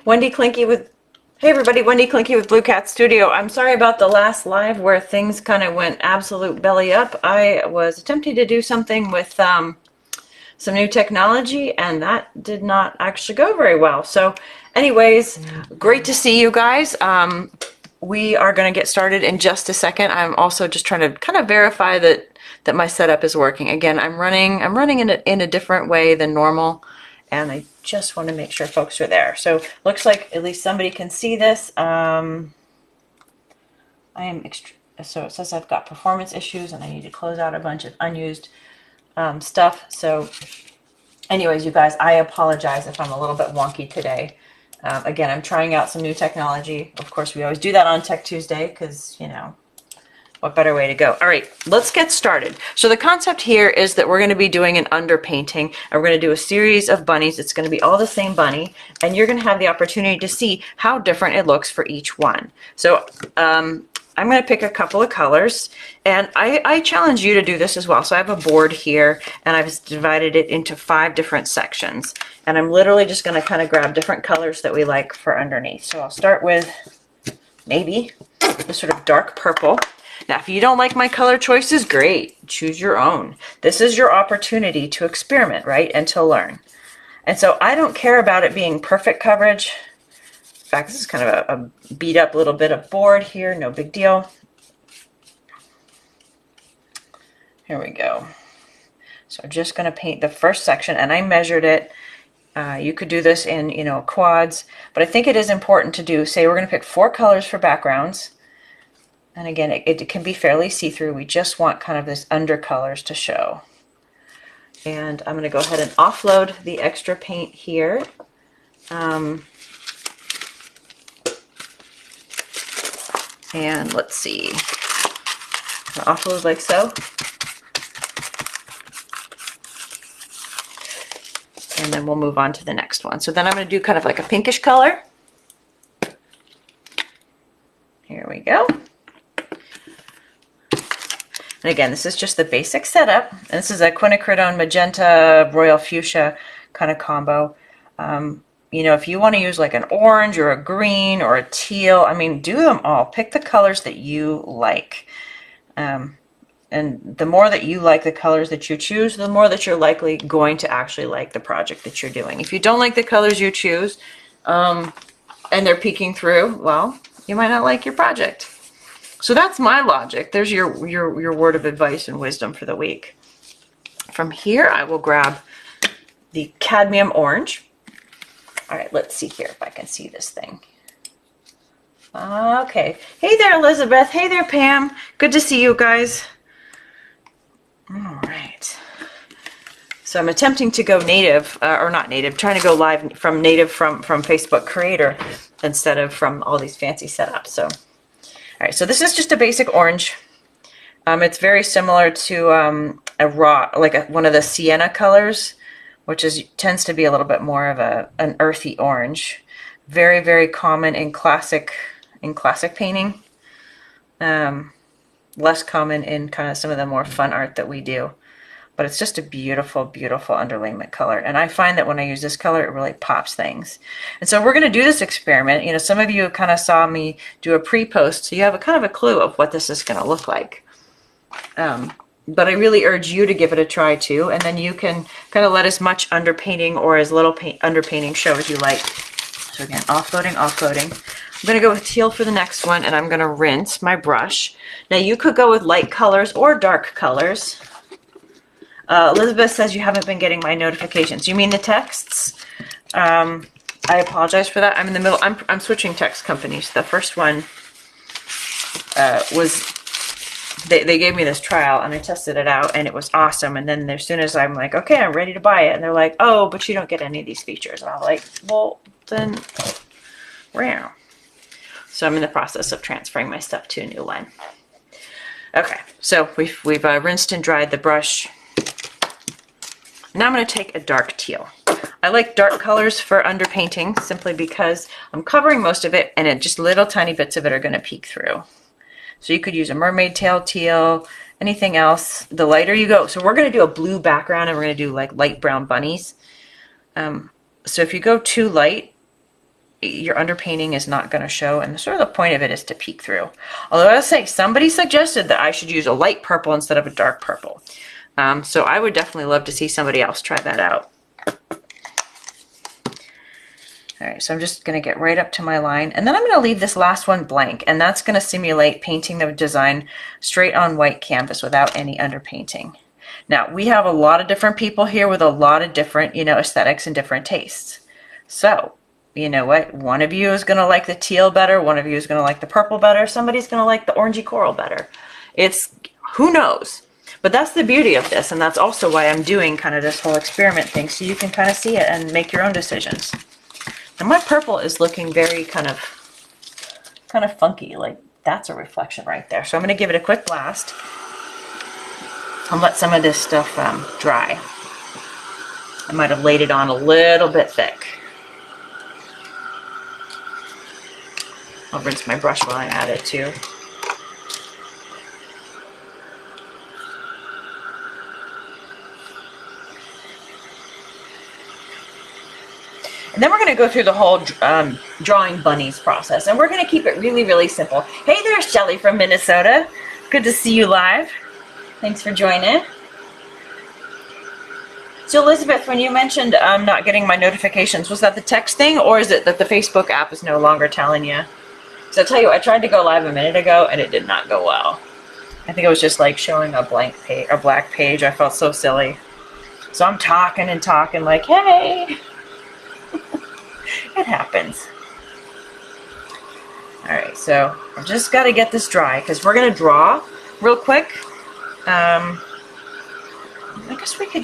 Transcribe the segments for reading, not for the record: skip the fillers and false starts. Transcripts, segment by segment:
Wendy Clinky with, hey everybody, Wendy Clinky with Blue Cat Studio. I'm sorry about the last live where things kind of went absolute belly up. I was attempting to do something with some new technology and that did not actually go very well. So anyways, great to see you guys. We are going to get started in just a second. I'm also just trying to kind of verify that my setup is working. Again, I'm running in a different way than normal, and I just want to make sure folks are there. So looks like at least somebody can see this. So it says I've got performance issues and I need to close out a bunch of unused stuff. So anyways, you guys, I apologize if I'm a little bit wonky today. Again, I'm trying out some new technology. Of course, we always do that on Tech Tuesday because, you know, what better way to go? All right, let's get started. So the concept here is that we're going to be doing an underpainting, and we're going to do a series of bunnies. It's going to be all the same bunny, and you're going to have the opportunity to see how different it looks for each one. So I'm going to pick a couple of colors, and I challenge you to do this as well. So I have a board here, and I've divided it into 5 different sections, and I'm literally just going to kind of grab different colors that we like for underneath. So I'll start with maybe this sort of dark purple. Now, if you don't like my color choices, great. Choose your own. This is your opportunity to experiment, right, and to learn. And so I don't care about it being perfect coverage. In fact, this is kind of a beat up little bit of board here. No big deal. Here we go. So I'm just going to paint the first section, and I measured it. You could do this in, you know, quads, but I think it is important to do, say we're going to pick 4 colors for backgrounds. And again, it can be fairly see-through. We just want kind of this undercolors to show. And I'm going to go ahead and offload the extra paint here. And let's see. Offload like so. And then we'll move on to the next one. So then I'm going to do kind of like a pinkish color. Here we go. And again, this is just the basic setup. And this is a quinacridone magenta royal fuchsia kind of combo. You know, if you want to use like an orange or a green or a teal, I mean, do them all. Pick the colors that you like. And the more that you like the colors that you choose, the more that you're likely going to actually like the project that you're doing. If you don't like the colors you choose, and they're peeking through, well, you might not like your project. So that's my logic. There's your word of advice and wisdom for the week. From here, I will grab the Cadmium Orange. All right, let's see here if I can see this thing. Okay. Hey there, Elizabeth. Hey there, Pam. Good to see you guys. All right. So I'm attempting to go native, or not native, trying to go live from native from Facebook Creator instead of from all these fancy setups. So. All right, so this is just a basic orange. It's very similar to a raw, like one of the sienna colors, which tends to be a little bit more of an earthy orange. Very, very common in classic painting. Less common in kind of some of the more fun art that we do. But it's just a beautiful, beautiful underlayment color. And I find that when I use this color, it really pops things. And so we're going to do this experiment. You know, some of you kind of saw me do a pre-post, so you have a kind of a clue of what this is going to look like. But I really urge you to give it a try too. And then you can kind of let as much underpainting or as little underpainting show as you like. So again, offloading, offloading. I'm going to go with teal for the next one, and I'm going to rinse my brush. Now you could go with light colors or dark colors. Elizabeth says you haven't been getting my notifications. You mean the texts? I apologize for that. I'm in the middle. I'm switching text companies. The first one was they gave me this trial and I tested it out and it was awesome. And then as soon as I'm like, okay, I'm ready to buy it, and they're like, oh, but you don't get any of these features. And I'm like, well, then, wow. So I'm in the process of transferring my stuff to a new one. Okay, so we've rinsed and dried the brush. Now I'm going to take a dark teal. I like dark colors for underpainting simply because I'm covering most of it and just little tiny bits of it are going to peek through. So you could use a mermaid tail teal, anything else. The lighter you go. So we're going to do a blue background and we're going to do like light brown bunnies. So if you go too light, your underpainting is not going to show, and sort of the point of it is to peek through. Although I'll say, somebody suggested that I should use a light purple instead of a dark purple. So I would definitely love to see somebody else try that out. All right, so I'm just going to get right up to my line, and then I'm going to leave this last one blank, and that's going to simulate painting the design straight on white canvas without any underpainting. Now, we have a lot of different people here with a lot of different, aesthetics and different tastes. So, you know what? One of you is going to like the teal better, one of you is going to like the purple better, somebody's going to like the orangey coral better. It's, who knows? But that's the beauty of this, and that's also why I'm doing kind of this whole experiment thing, so you can kind of see it and make your own decisions. And my purple is looking very kind of funky, like that's a reflection right there. So I'm going to give it a quick blast and let some of this stuff dry. I might have laid it on a little bit thick. I'll rinse my brush while I add it too. And then we're going to go through the whole drawing bunnies process, and we're going to keep it really, really simple. Hey there, Shelly from Minnesota. Good to see you live. Thanks for joining. So Elizabeth, when you mentioned not getting my notifications, was that the text thing, or is it that the Facebook app is no longer telling you? So I'll tell you, I tried to go live a minute ago, and it did not go well. I think it was just like showing a blank page, a black page. I felt so silly. So I'm talking and talking like, hey. It happens. All right, so I've just got to get this dry because we're going to draw real quick. I guess we could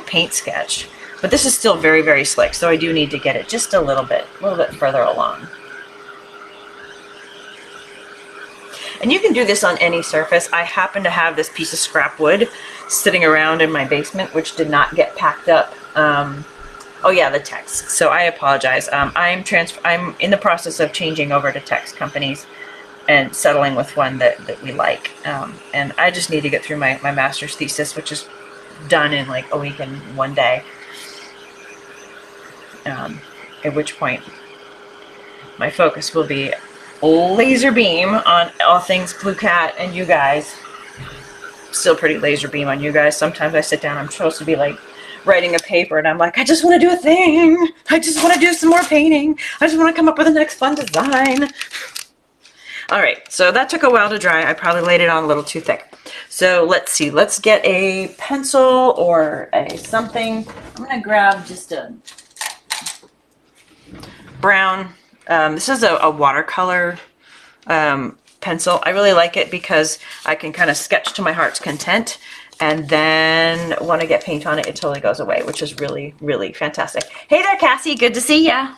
paint sketch, but this is still very, very slick, so I do need to get it just a little bit further along. And you can do this on any surface. I happen to have this piece of scrap wood sitting around in my basement, which did not get packed up. Oh yeah, the text. So I apologize. I'm in the process of changing over to text companies and settling with one that we like. And I just need to get through my master's thesis, which is done in like a week and 1 day. At which point my focus will be laser beam on all things Blue Cat and you guys. Still pretty laser beam on you guys. Sometimes I sit down, I'm supposed to be like writing a paper, and I'm like, I just want to do a thing. I just want to do some more painting. I just want to come up with the next fun design. All right, so that took a while to dry. I probably laid it on a little too thick. So let's see. Let's get a pencil or a something. I'm going to grab just a brown. This is a watercolor pencil. I really like it because I can kind of sketch to my heart's content. And then when I get paint on it, it totally goes away, which is really, really fantastic. Hey there, Cassie. Good to see ya.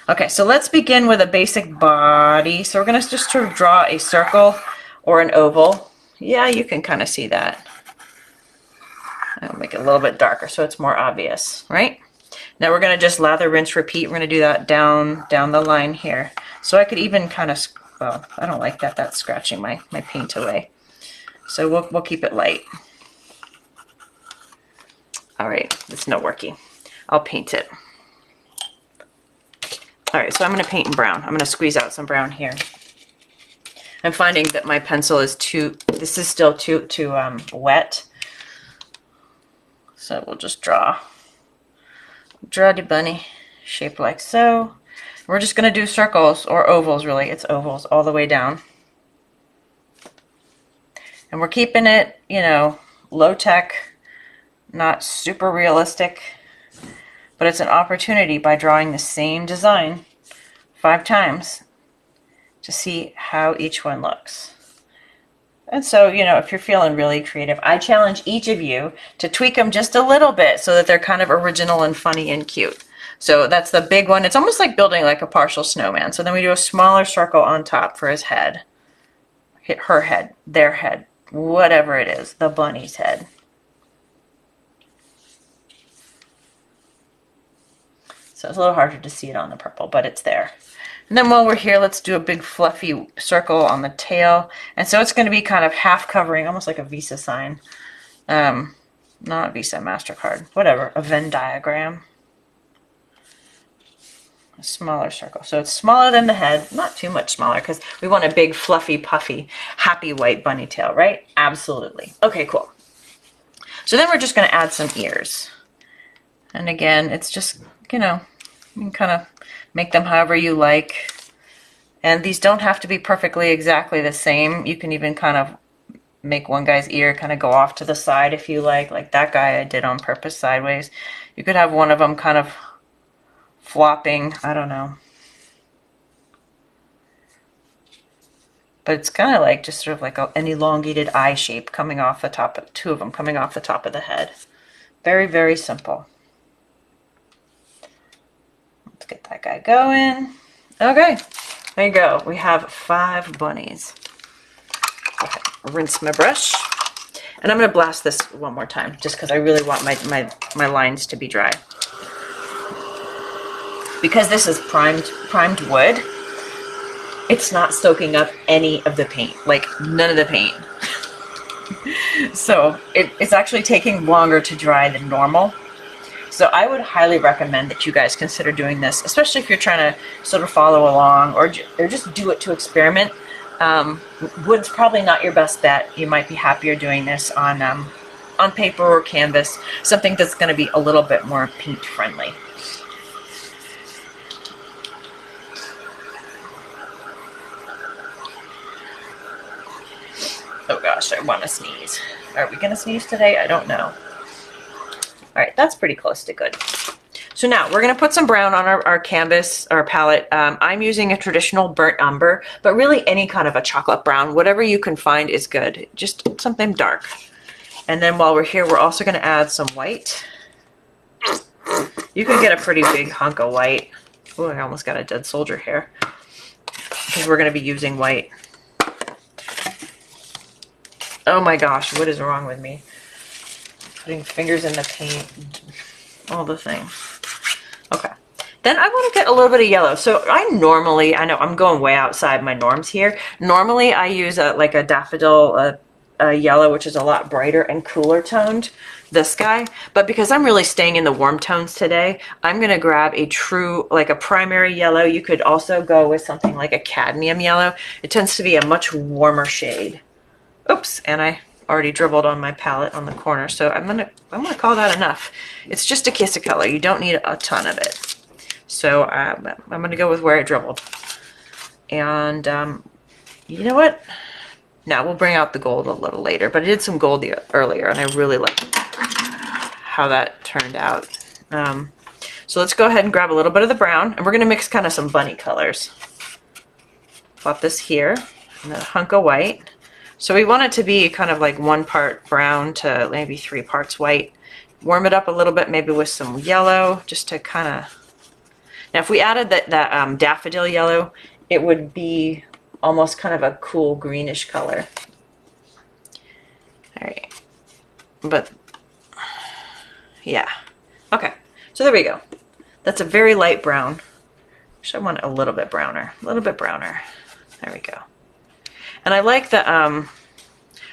Okay, so let's begin with a basic body. So we're going to just sort of draw a circle or an oval. Yeah, you can kind of see that. I'll make it a little bit darker so it's more obvious, right? Now we're going to just lather, rinse, repeat. We're going to do that down the line here. So I could even kind of, well, I don't like that. That's scratching my paint away. So we'll keep it light. All right, it's not working. I'll paint it. All right, so I'm going to paint in brown. I'm going to squeeze out some brown here. I'm finding that my pencil is this is still too wet. So we'll just draw the bunny shaped like so. We're just going to do circles or ovals, really. It's ovals all the way down. And we're keeping it, low tech, not super realistic, but it's an opportunity by drawing the same design 5 times to see how each one looks. And so, if you're feeling really creative, I challenge each of you to tweak them just a little bit so that they're kind of original and funny and cute. So that's the big one. It's almost like building like a partial snowman. So then we do a smaller circle on top for his head. Hit her head, their head, whatever it is, the bunny's head. So it's a little harder to see it on the purple, but it's there. And then while we're here, let's do a big fluffy circle on the tail. And so it's going to be kind of half covering, almost like a Visa sign. Not Visa, MasterCard, whatever, a Venn diagram. A smaller circle. So it's smaller than the head, not too much smaller because we want a big, fluffy, puffy, happy white bunny tail, right? Absolutely. Okay, cool. So then we're just going to add some ears. And again, it's just, you know, you can kind of make them however you like. And these don't have to be perfectly exactly the same. You can even kind of make one guy's ear kind of go off to the side if you like that guy I did on purpose sideways. You could have one of them kind of flopping, I don't know. But it's kind of like just sort of like an elongated eye shape coming off the top of, two of them coming off the top of the head. Very, very simple. Let's get that guy going. Okay, there you go. We have 5 bunnies. Okay, rinse my brush. And I'm going to blast this one more time just because I really want my lines to be dry. Because this is primed wood, it's not soaking up any of the paint, like none of the paint. So it's actually taking longer to dry than normal. So I would highly recommend that you guys consider doing this, especially if you're trying to sort of follow along or just do it to experiment. Wood's probably not your best bet. You might be happier doing this on paper or canvas, something that's going to be a little bit more paint friendly. Oh gosh, I want to sneeze. Are we going to sneeze today? I don't know. All right, that's pretty close to good. So now we're going to put some brown on our canvas, our palette. I'm using a traditional burnt umber, but really any kind of a chocolate brown, whatever you can find is good. Just something dark. And then while we're here, we're also going to add some white. You can get a pretty big hunk of white. Oh, I almost got a dead soldier here. Because we're going to be using white. Oh my gosh, what is wrong with me? Putting fingers in the paint, all the things. Okay. Then I want to get a little bit of yellow. So I know I'm going way outside my norms here. Normally I use like a daffodil yellow, which is a lot brighter and cooler toned, this guy. But because I'm really staying in the warm tones today, I'm going to grab a true, like a primary yellow. You could also go with something like a cadmium yellow. It tends to be a much warmer shade. Oops, and I already dribbled on my palette on the corner, so I'm gonna call that enough. It's just a kiss of color. You don't need a ton of it. So I'm gonna go with where I dribbled. And you know what? Now we'll bring out the gold a little later, but I did some gold earlier, and I really like how that turned out. So let's go ahead and grab a little bit of the brown, and we're gonna mix kind of some bunny colors. Pop this here, and then a hunk of white. So we want it to be kind of like 1 part brown to maybe 3 parts white. Warm it up a little bit, maybe with some yellow, just to kind of... Now if we added that daffodil yellow, it would be almost kind of a cool greenish color. All right, but yeah. Okay, so there we go. That's a very light brown. Actually, I want it a little bit browner, a little bit browner. There we go. And I like the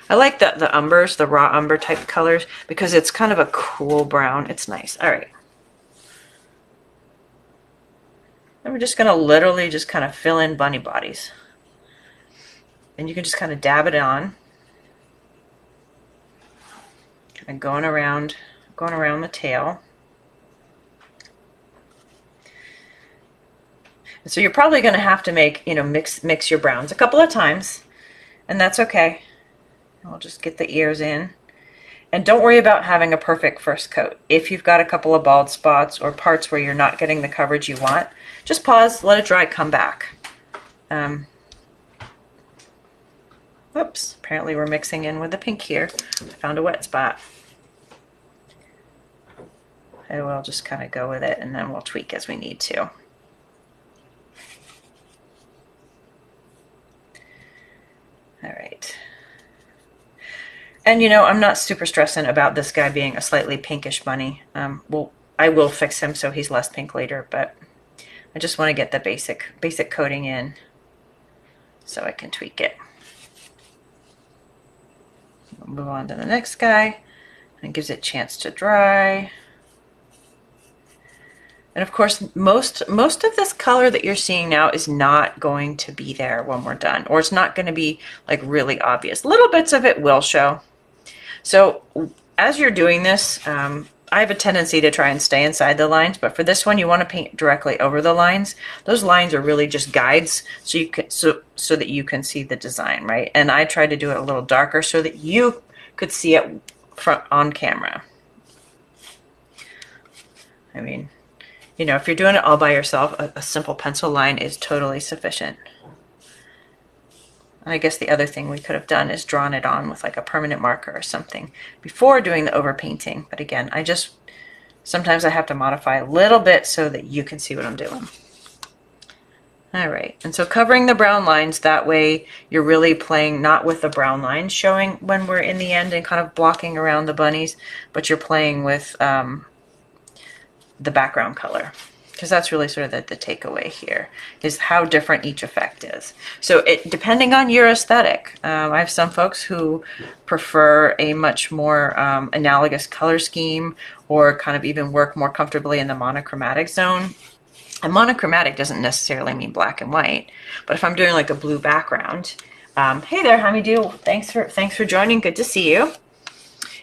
umbers, the raw umber type colors, because it's kind of a cool brown. It's nice. All right. And we're just going to literally just kind of fill in bunny bodies. And you can just kind of dab it on. Kind of going around the tail. And so you're probably going to have to make, mix your browns a couple of times. And that's okay. I'll just get the ears in. And don't worry about having a perfect first coat. If you've got a couple of bald spots or parts where you're not getting the coverage you want, just pause, let it dry, come back. Oops, apparently we're mixing in with the pink here. I found a wet spot. And we'll just kind of go with it, and then we'll tweak as we need to. All right. And I'm not super stressing about this guy being a slightly pinkish bunny. I will fix him so he's less pink later, but I just want to get the basic coating in so I can tweak it. We'll move on to the next guy. And it gives it a chance to dry. And of course, most of this color that you're seeing now is not going to be there when we're done, or it's not going to be like really obvious. Little bits of it will show. So as you're doing this, I have a tendency to try and stay inside the lines, but for this one, you want to paint directly over the lines. Those lines are really just guides, so you can so that you can see the design, right? And I try to do it a little darker so that you could see it on camera. I mean, you know, if you're doing it all by yourself, a simple pencil line is totally sufficient. I guess the other thing we could have done is drawn it on with like a permanent marker or something before doing the overpainting. But again, sometimes I have to modify a little bit so that you can see what I'm doing. All right, and so covering the brown lines, that way you're really playing not with the brown lines showing when we're in the end and kind of blocking around the bunnies, but you're playing with the background color, because that's really sort of the takeaway here, is how different each effect is. So depending on your aesthetic, I have some folks who prefer a much more analogous color scheme, or kind of even work more comfortably in the monochromatic zone. And monochromatic doesn't necessarily mean black and white, but if I'm doing like a blue background, hey there, how do you do? Thanks for joining. Good to see you.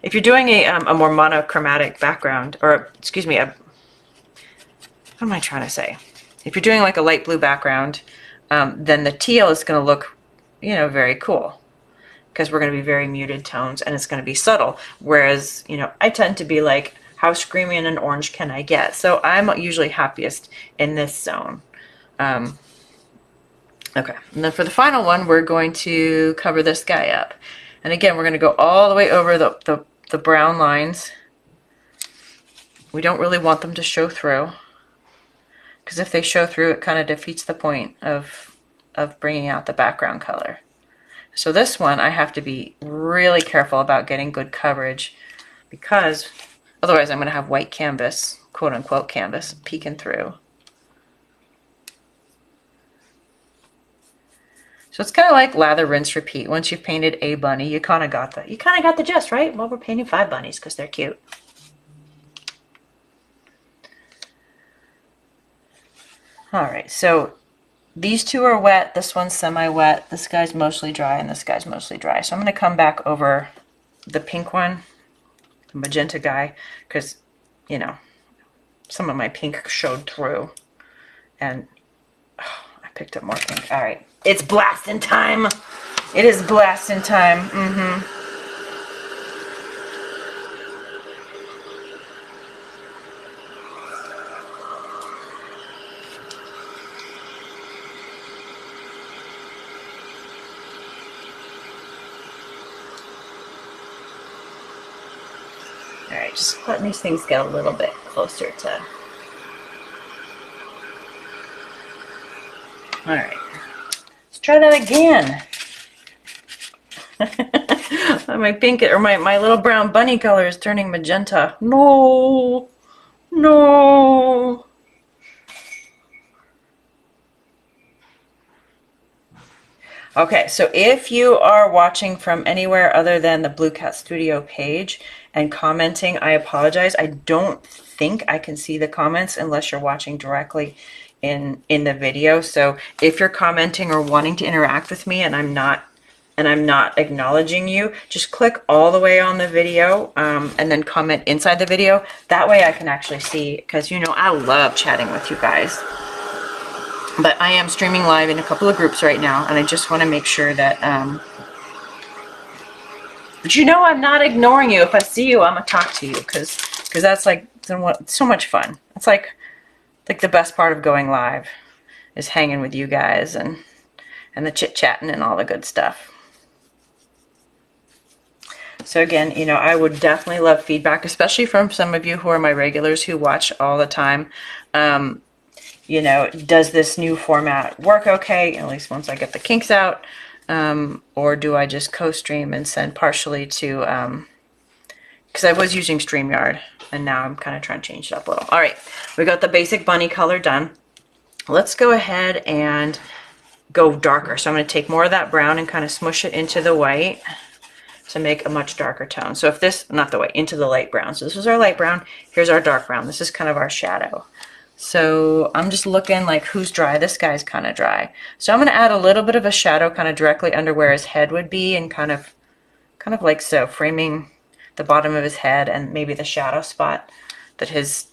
If you're doing a more monochromatic background, or excuse me, what am I trying to say? If you're doing like a light blue background, then the teal is going to look, you know, very cool, because we're going to be very muted tones and it's going to be subtle. Whereas, you know, I tend to be like, how screaming and orange can I get? So I'm usually happiest in this zone. Okay, and then for the final one, we're going to cover this guy up. And again, we're going to go all the way over the brown lines. We don't really want them to show through, because if they show through, it kind of defeats the point of bringing out the background color. So this one, I have to be really careful about getting good coverage, because otherwise I'm going to have white canvas, quote unquote canvas, peeking through. So it's kind of like lather, rinse, repeat. Once you've painted a bunny, you kind of got the gist, right? Well, we're painting 5 bunnies because they're cute. All right, so these two are wet, this one's semi-wet, this guy's mostly dry, and this guy's mostly dry. So I'm going to come back over the pink one, the magenta guy, because, you know, some of my pink showed through, and I picked up more pink. All right, it's blasting time. It is blasting time. All right, just letting these things get a little bit closer to. All right, let's try that again. My pink, or my little brown bunny color is turning magenta. No, no. Okay, so if you are watching from anywhere other than the Blue Cat Studio page and commenting, I apologize. I don't think I can see the comments unless you're watching directly in the video. So if you're commenting or wanting to interact with me and I'm not acknowledging you, just click all the way on the video and then comment inside the video. That way I can actually see, because you know I love chatting with you guys. But I am streaming live in a couple of groups right now, and I just want to make sure that, but you know I'm not ignoring you. If I see you, I'm going to talk to you, because that's like so much fun. It's like the best part of going live is hanging with you guys and the chit-chatting and all the good stuff. So again, you know, I would definitely love feedback, especially from some of you who are my regulars who watch all the time. You know, does this new format work okay, at least once I get the kinks out? Or do I just co-stream and send partially to, because I was using StreamYard, and now I'm kind of trying to change it up a little. All right, we got the basic bunny color done. Let's go ahead and go darker. So I'm going to take more of that brown and kind of smush it into the white to make a much darker tone. So if this, not the white, into the light brown. So this is our light brown. Here's our dark brown. This is kind of our shadow. So I'm just looking like who's dry. This guy's kind of dry. So I'm going to add a little bit of a shadow kind of directly under where his head would be, and kind of like so, framing the bottom of his head and maybe the shadow spot that his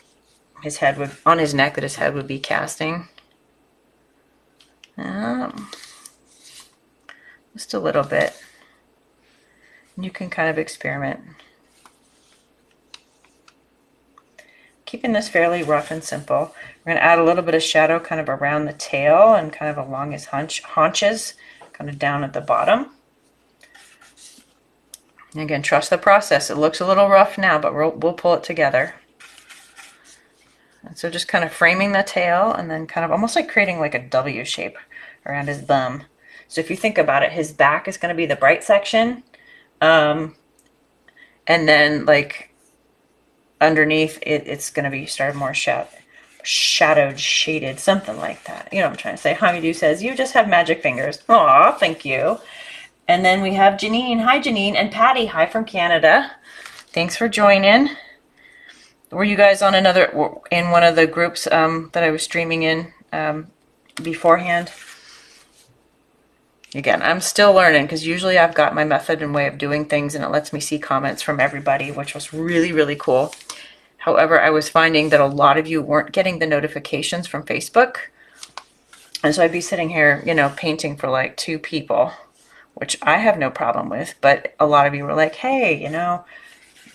head would, on his neck, that his head would be casting. Just a little bit. You can kind of experiment. Keeping this fairly rough and simple. We're going to add a little bit of shadow kind of around the tail and kind of along his haunches, kind of down at the bottom. And again, trust the process. It looks a little rough now, but we'll pull it together. And so just kind of framing the tail, and then kind of almost like creating like a W shape around his bum. So if you think about it, his back is going to be the bright section. And then like underneath it's going to be sort of more shadowed, shaded, something like that. You know what I'm trying to say. Honeydew says, you just have magic fingers. Aw, thank you. And then we have Janine. Hi, Janine. And Patty. Hi from Canada. Thanks for joining. Were you guys on in one of the groups that I was streaming in beforehand? Again, I'm still learning, because usually I've got my method and way of doing things, and it lets me see comments from everybody, which was really, really cool. However, I was finding that a lot of you weren't getting the notifications from Facebook. And so I'd be sitting here, you know, painting for like 2 people, which I have no problem with. But a lot of you were like, hey, you know,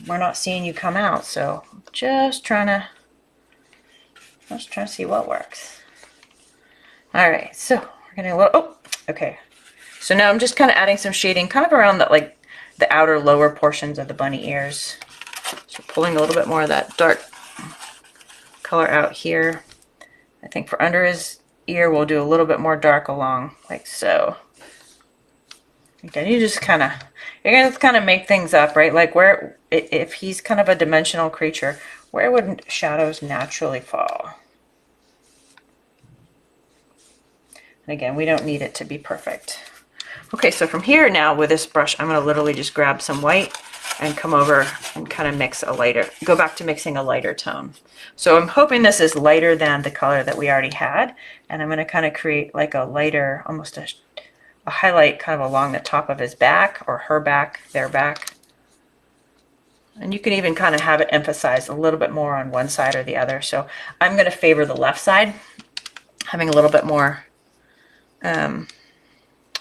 we're not seeing you come out. So just trying to see what works. All right, so we're getting a little, oh, okay. So now I'm just kind of adding some shading kind of around the, like the outer lower portions of the bunny ears. So pulling a little bit more of that dark color out here. I think for under his ear, we'll do a little bit more dark along, like so. Again, you're gonna kind of make things up, right? Like where, if he's kind of a dimensional creature, where would shadows naturally fall? And again, we don't need it to be perfect. Okay, so from here now with this brush, I'm going to literally just grab some white and come over and kind of go back to mixing a lighter tone. So I'm hoping this is lighter than the color that we already had. And I'm going to kind of create like a lighter, almost a highlight kind of along the top of his back, or her back, their back. And you can even kind of have it emphasized a little bit more on one side or the other. So I'm going to favor the left side, having a little bit more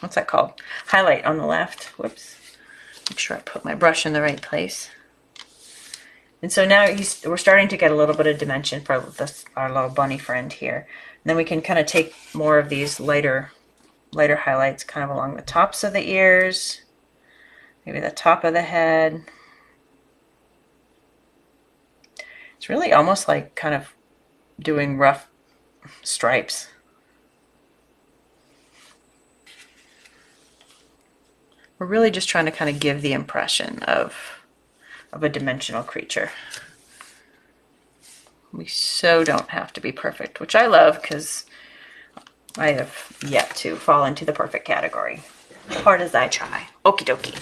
what's that called? Highlight on the left. Whoops. Make sure I put my brush in the right place. And so now we're starting to get a little bit of dimension for our little bunny friend here. And then we can kind of take more of these lighter highlights kind of along the tops of the ears, maybe the top of the head. It's really almost like kind of doing rough stripes. We're really just trying to kind of give the impression of a dimensional creature. We so don't have to be perfect, which I love, because I have yet to fall into the perfect category. Hard as I try. Okie dokie.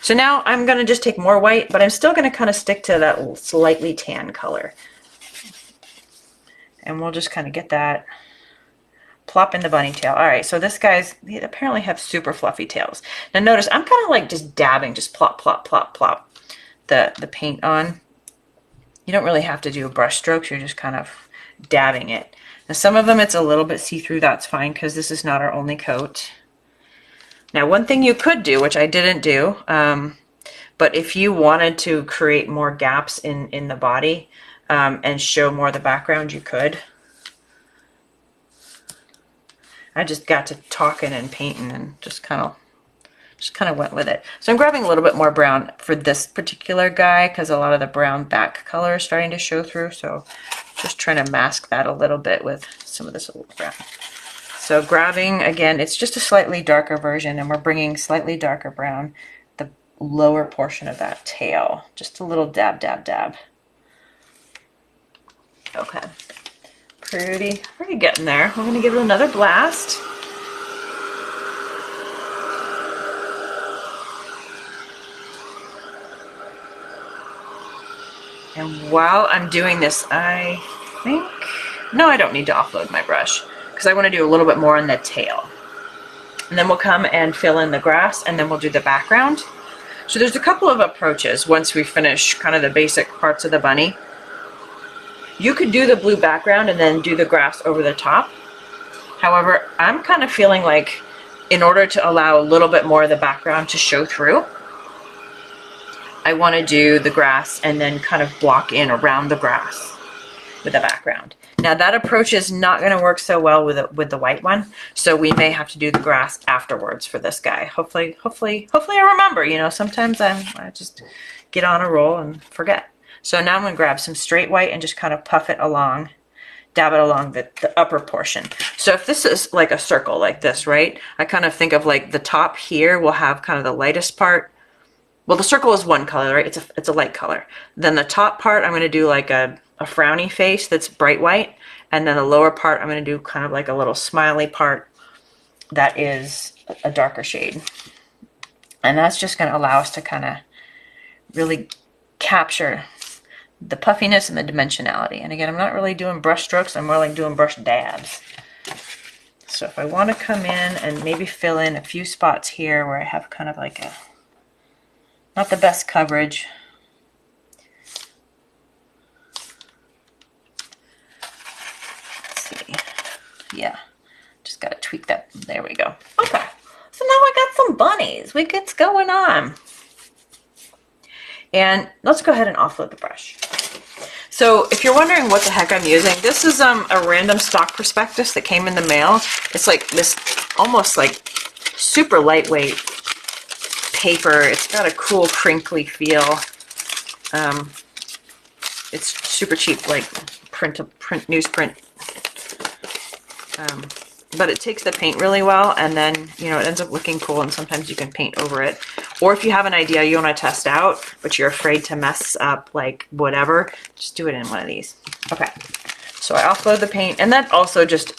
So now I'm going to just take more white, but I'm still going to kind of stick to that slightly tan color. And we'll just kind of get that. Plop in the bunny tail. All right, so they apparently have super fluffy tails. Now notice I'm kind of like just dabbing, just plop, plop, plop, plop the paint on. You don't really have to do a brush strokes. You're just kind of dabbing it. Now some of them it's a little bit see-through. That's fine, because this is not our only coat. Now one thing you could do, which I didn't do, but if you wanted to create more gaps in the body and show more of the background, you could. I just got to talking and painting and just kind of went with it. So I'm grabbing a little bit more brown for this particular guy, because a lot of the brown back color is starting to show through. So just trying to mask that a little bit with some of this brown. So grabbing, again, it's just a slightly darker version, and we're bringing slightly darker brown the lower portion of that tail. Just a little dab, dab, dab. Okay. Pretty getting there. We're going to give it another blast. And while I'm doing this, I think No, I don't need to offload my brush because I want to do a little bit more on the tail. And then we'll come and fill in the grass, and then we'll do the background. So there's a couple of approaches once we finish kind of the basic parts of the bunny. You could do the blue background and then do the grass over the top. However, I'm kind of feeling like in order to allow a little bit more of the background to show through, I want to do the grass and then kind of block in around the grass with the background. Now that approach is not going to work so well with the white one, so we may have to do the grass afterwards for this guy. Hopefully I remember. You know, sometimes I just get on a roll and forget. So now I'm going to grab some straight white and just kind of puff it along, dab it along the upper portion. So if this is like a circle like this, right? I kind of think of like the top here will have kind of the lightest part. Well, the circle is one color, right? It's a light color. Then the top part, I'm going to do like a frowny face that's bright white, and then the lower part I'm going to do kind of like a little smiley part that is a darker shade. And that's just going to allow us to kind of really capture the puffiness and the dimensionality. And again, I'm not really doing brush strokes, I'm more like doing brush dabs. So if I want to come in and maybe fill in a few spots here where I have kind of like a not the best coverage. Yeah, just got to tweak that. There we go. Okay, so now I got some bunnies. We get going on. And let's go ahead and offload the brush. So if you're wondering what the heck I'm using, this is a random stock prospectus that came in the mail. It's like this almost like super lightweight paper. It's got a cool crinkly feel. It's super cheap, like newsprint. But it takes the paint really well, and then, you know, it ends up looking cool, and sometimes you can paint over it. Or if you have an idea you want to test out, but you're afraid to mess up, like, whatever, just do it in one of these. Okay, so I offload the paint, and that also just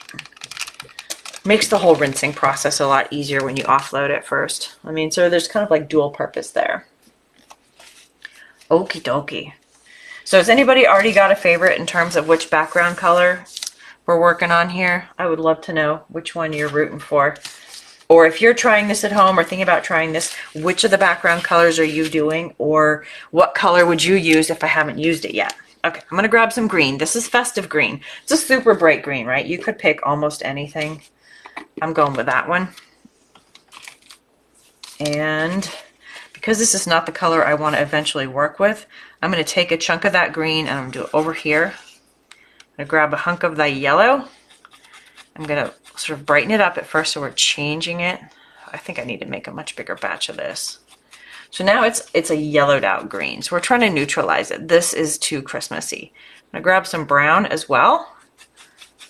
makes the whole rinsing process a lot easier when you offload it first. I mean, so there's kind of like dual purpose there. Okie dokie. So has anybody already got a favorite in terms of which background color we're working on here? I would love to know which one you're rooting for. Or if you're trying this at home or thinking about trying this, which of the background colors are you doing? Or what color would you use if I haven't used it yet? Okay, I'm going to grab some green. This is festive green. It's a super bright green, right? You could pick almost anything. I'm going with that one. And because this is not the color I want to eventually work with, I'm going to take a chunk of that green and I'm going to do it over here. I'm going to grab a hunk of the yellow. I'm going to sort of brighten it up at first, so we're changing it. I think I need to make a much bigger batch of this. So now it's a yellowed out green. So we're trying to neutralize it. This is too Christmassy. I'm going to grab some brown as well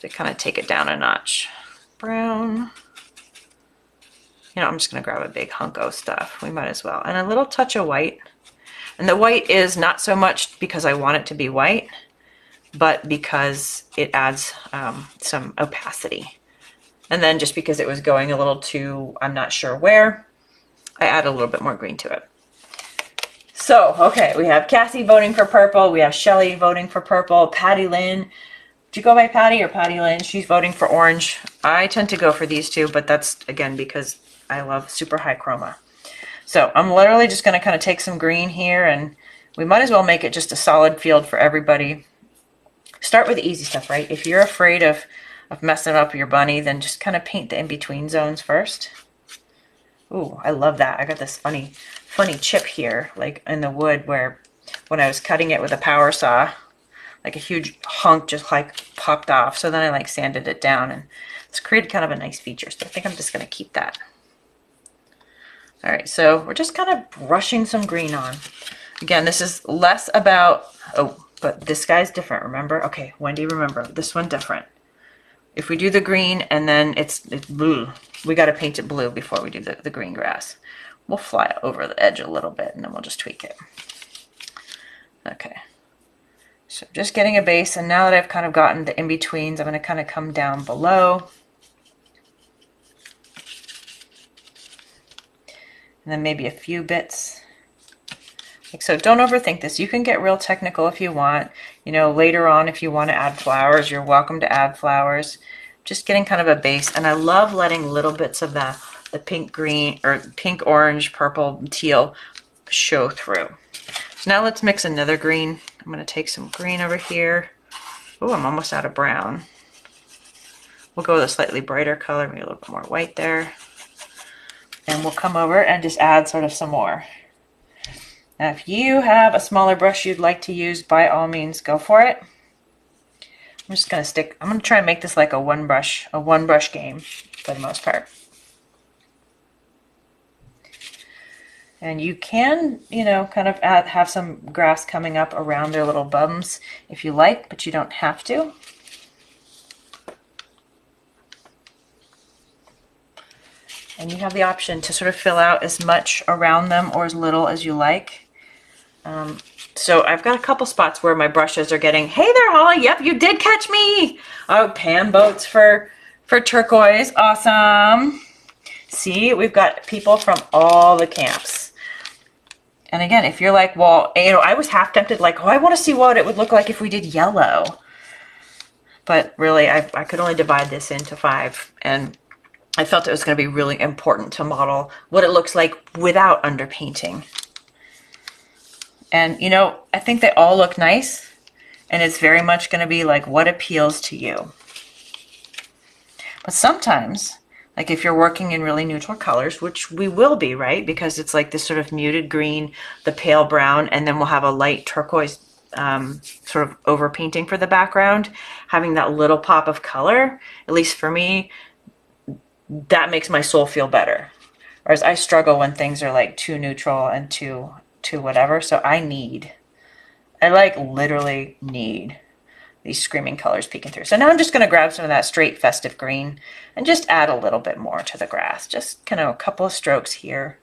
to kind of take it down a notch. Brown. You know, I'm just going to grab a big hunk of stuff. We might as well. And a little touch of white. And the white is not so much because I want it to be white, but because it adds some opacity. And then just because it was going a little too, I'm not sure where, I add a little bit more green to it. So, okay, we have Cassie voting for purple. We have Shelly voting for purple. Patty Lynn. Do you go by Patty or Patty Lynn? She's voting for orange. I tend to go for these two, but that's, again, because I love super high chroma. So I'm literally just going to kind of take some green here, and we might as well make it just a solid field for everybody. Start with the easy stuff, right? If you're afraid of messing up your bunny, then just kind of paint the in-between zones first. Ooh, I love that. I got this funny chip here, like in the wood, where when I was cutting it with a power saw, like a huge hunk just like popped off. So then I like sanded it down, and it's created kind of a nice feature. So I think I'm just going to keep that. All right, so we're just kind of brushing some green on. Again, this is less about, oh, but this guy's different, remember? Okay, Wendy, remember, this one different. If we do the green and then it's blue, we got to paint it blue before we do the green grass. We'll fly it over the edge a little bit, and then we'll just tweak it. Okay, so just getting a base, and now that I've kind of gotten the in-betweens, I'm going to kind of come down below. And then maybe a few bits Like, so don't overthink this. You can get real technical if you want. You know, later on, if you want to add flowers, you're welcome to add flowers. Just getting kind of a base. And I love letting little bits of the pink, green, or pink, orange, purple, teal show through. So now let's mix another green. I'm going to take some green over here. Oh, I'm almost out of brown. We'll go with a slightly brighter color, maybe a little bit more white there. And we'll come over and just add sort of some more. Now, if you have a smaller brush you'd like to use, by all means, go for it. I'm just going to I'm going to try and make this like a one brush game for the most part. And you can, you know, kind of have some grass coming up around their little bums if you like, but you don't have to. And you have the option to sort of fill out as much around them or as little as you like. So I've got a couple spots where my brushes are getting, hey there, Holly, yep, you did catch me. Oh, pan boats for turquoise, awesome. See, we've got people from all the camps. And again, if you're like, well, you know, I was half tempted, like, oh, I want to see what it would look like if we did yellow. But really, I could only divide this into 5. And I felt it was going to be really important to model what it looks like without underpainting. And, you know, I think they all look nice. And it's very much going to be like what appeals to you. But sometimes, like if you're working in really neutral colors, which we will be, right? Because it's like this sort of muted green, the pale brown, and then we'll have a light turquoise sort of overpainting for the background. Having that little pop of color, at least for me, that makes my soul feel better. Whereas I struggle when things are like too neutral and too whatever. So I like literally need these screaming colors peeking through. So now I'm just going to grab some of that straight festive green and just add a little bit more to the grass. Just kind of a couple of strokes here.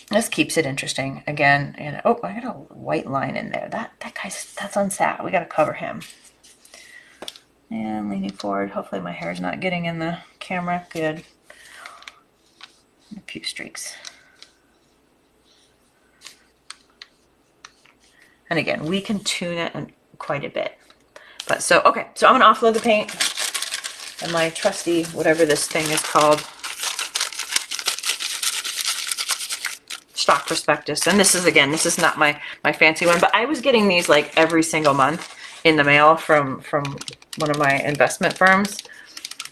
This keeps it interesting. Again, and oh, I got a white line in there. That guy's, that's unsat. We got to cover him. And leaning forward. Hopefully my hair is not getting in the camera. Good. A few streaks. And again, we can tune it quite a bit. But so, okay, so I'm going to offload the paint and my trusty, whatever this thing is called, stock prospectus. And this is, again, this is not my fancy one, but I was getting these like every single month in the mail from one of my investment firms.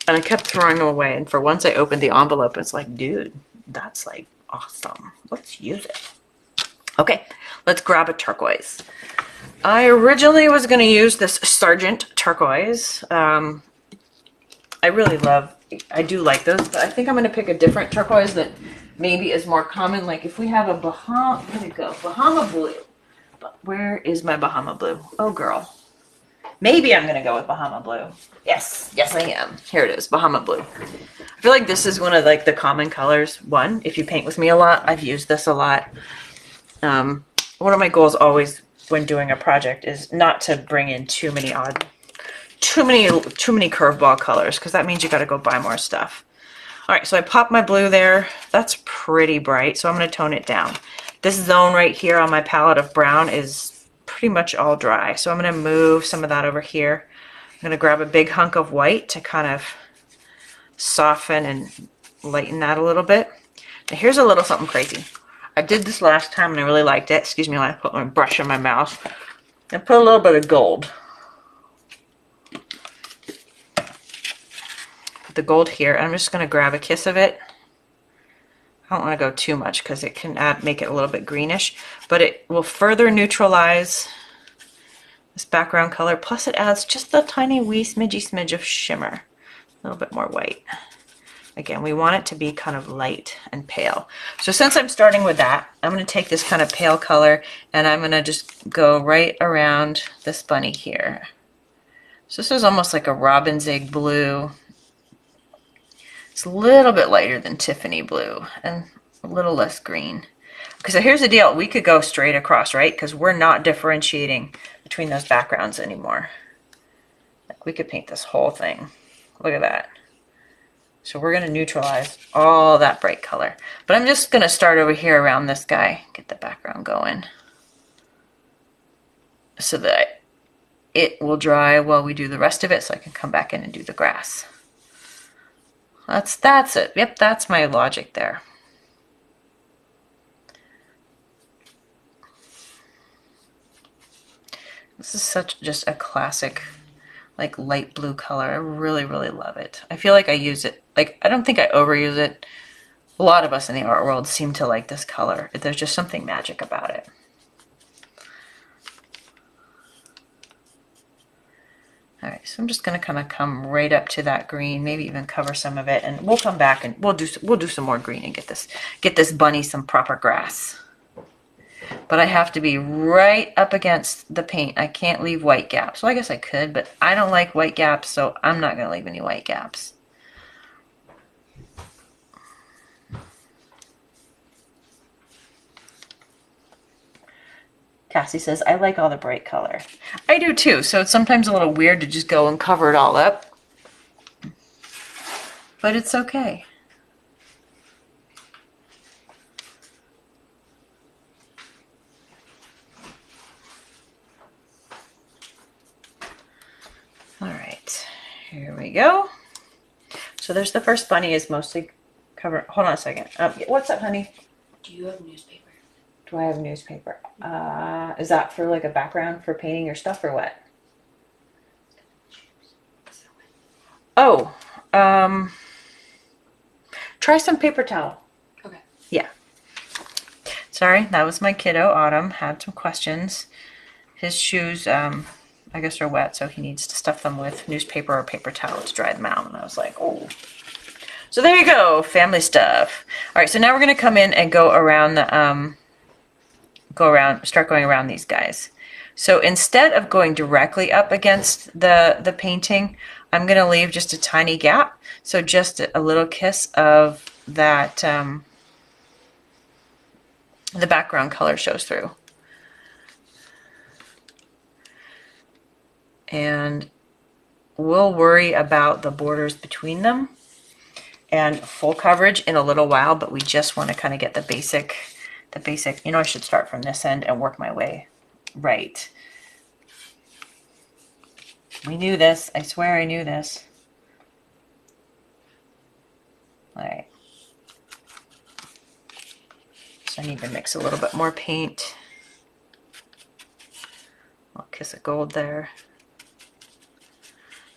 And I kept throwing them away. And for once I opened the envelope, it's like, dude, that's like awesome. Let's use it. Okay, let's grab a turquoise. I originally was going to use this Sargent turquoise. I do like those, but I think I'm going to pick a different turquoise that maybe is more common. Like if we have a Bahama blue. But where is my Bahama blue? Oh, girl. Maybe I'm going to go with Bahama blue. Yes, I am. Here it is, Bahama blue. I feel like this is one of like the common colors. One, if you paint with me a lot, I've used this a lot. One of my goals always when doing a project is not to bring in too many curveball colors, because that means you got to go buy more stuff. All right, so I popped my blue there. That's pretty bright, so I'm going to tone it down. This zone right here on my palette of brown is pretty much all dry, so I'm going to move some of that over here. I'm going to grab a big hunk of white to kind of soften and lighten that a little bit. Now here's a little something crazy. I did this last time and I really liked it. Excuse me while I put my brush in my mouth. And put a little bit of gold. Put the gold here. I'm just going to grab a kiss of it. I don't want to go too much because it can make it a little bit greenish. But it will further neutralize this background color. Plus it adds just a tiny wee smidge of shimmer. A little bit more white. Again, we want it to be kind of light and pale. So since I'm starting with that, I'm going to take this kind of pale color and I'm going to just go right around this bunny here. So this is almost like a robin's egg blue. It's a little bit lighter than Tiffany blue and a little less green. Because here's the deal. We could go straight across, right? Because we're not differentiating between those backgrounds anymore. Like we could paint this whole thing. Look at that. So we're going to neutralize all that bright color. But I'm just going to start over here around this guy, get the background going, so that it will dry while we do the rest of it, so I can come back in and do the grass. That's it. Yep, that's my logic there. This is such just a classic, like, light blue color. I really, really love it. I feel like I use it, like, I don't think I overuse it. A lot of us in the art world seem to like this color. There's just something magic about it. All right, so I'm just going to kind of come right up to that green, maybe even cover some of it, and we'll come back and we'll do some more green and get this bunny some proper grass. But I have to be right up against the paint. I can't leave white gaps. Well, I guess I could, but I don't like white gaps, so I'm not going to leave any white gaps. Cassie says, I like all the bright color. I do too, so it's sometimes a little weird to just go and cover it all up. But it's okay. All right, here we go. So there's the first bunny is mostly covered. Hold on a second. What's up, honey? Do you have newspaper? Do I have a newspaper? Is that for like a background for painting your stuff or what? Oh, try some paper towel. Okay. Yeah. Sorry, that was my kiddo, Autumn. Had some questions. His shoes, I guess, are wet, so he needs to stuff them with newspaper or paper towel to dry them out. And I was like, oh. So there you go, family stuff. All right, so now we're going to come in and go around the, start going around these guys. So instead of going directly up against the painting, I'm going to leave just a tiny gap. So just a little kiss of that, the background color shows through. And we'll worry about the borders between them and full coverage in a little while, but we just want to kind of get the basic, you know, I should start from this end and work my way right. We knew this. I swear I knew this. All right. So I need to mix a little bit more paint. I'll kiss of gold there.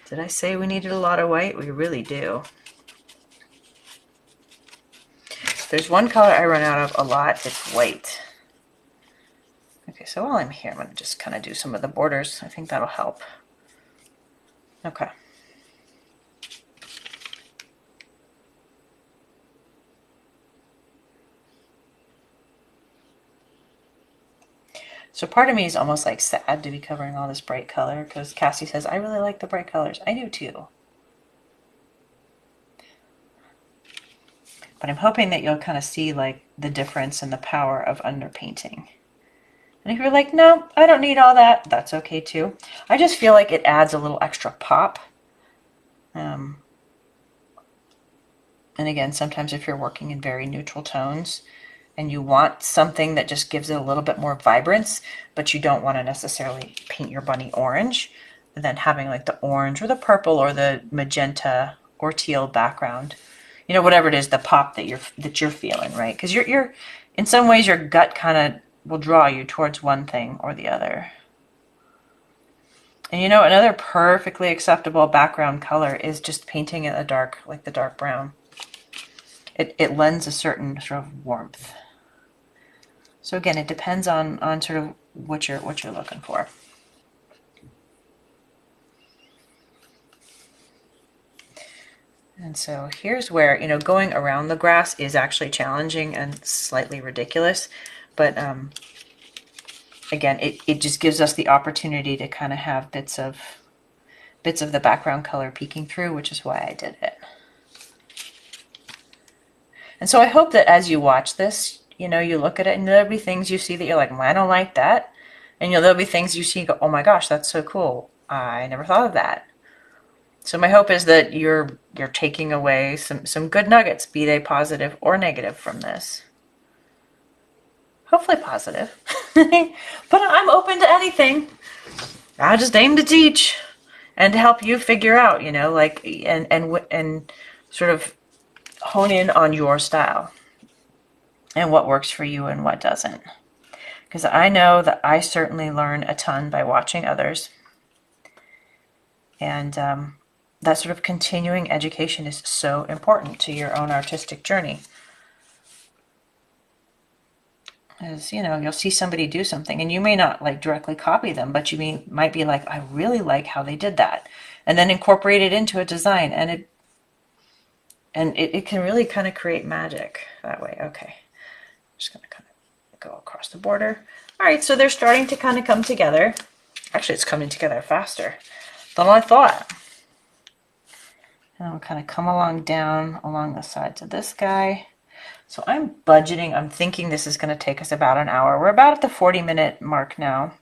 Did I say we needed a lot of white? We really do. There's one color I run out of a lot, it's white. Okay, so while I'm here, I'm going to just kind of do some of the borders. I think that'll help. Okay. So part of me is almost like sad to be covering all this bright color, because Cassie says, I really like the bright colors. I do too. But I'm hoping that you'll kind of see like the difference and the power of underpainting. And if you're like, no, I don't need all that, that's okay too. I just feel like it adds a little extra pop. And again, sometimes if you're working in very neutral tones and you want something that just gives it a little bit more vibrance, but you don't want to necessarily paint your bunny orange, then having like the orange or the purple or the magenta or teal background, you know, whatever it is, the pop that you're feeling, right? Because you're in some ways your gut kind of will draw you towards one thing or the other. And you know, another perfectly acceptable background color is just painting it a dark, like the dark brown. It lends a certain sort of warmth. So again, it depends on sort of what you're looking for. And so here's where, you know, going around the grass is actually challenging and slightly ridiculous, but again, it just gives us the opportunity to kind of have bits of the background color peeking through, which is why I did it. And so I hope that as you watch this, you know, you look at it and there'll be things you see that you're like, well, I don't like that. And you know, there'll be things you see and go, oh my gosh, that's so cool. I never thought of that. So my hope is that you're taking away some good nuggets, be they positive or negative from this. Hopefully positive. But I'm open to anything. I just aim to teach and to help you figure out, you know, like, and sort of hone in on your style and what works for you and what doesn't. Because I know that I certainly learn a ton by watching others. And that sort of continuing education is so important to your own artistic journey. As you know, you'll see somebody do something and you may not like directly copy them, but you might be like, I really like how they did that, and then incorporate it into a design, and it can really kind of create magic that way. Okay, just gonna kind of go across the border. All right, so they're starting to kind of come together. Actually, it's coming together faster than I thought. And I'll kind of come along down along the sides of this guy. So I'm budgeting, I'm thinking this is going to take us about an hour. We're about at the 40-minute mark now.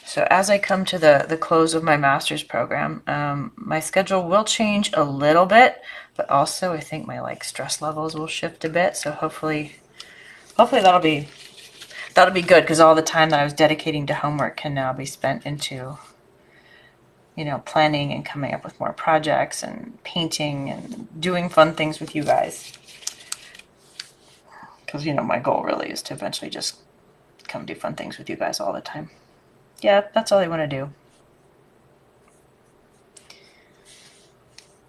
So as I come to the close of my master's program, my schedule will change a little bit, but also I think my stress levels will shift a bit. So hopefully that'll be good, because all the time that I was dedicating to homework can now be spent into, you know, planning and coming up with more projects and painting and doing fun things with you guys. Because, you know, my goal really is to eventually just come do fun things with you guys all the time. Yeah, that's all I want to do.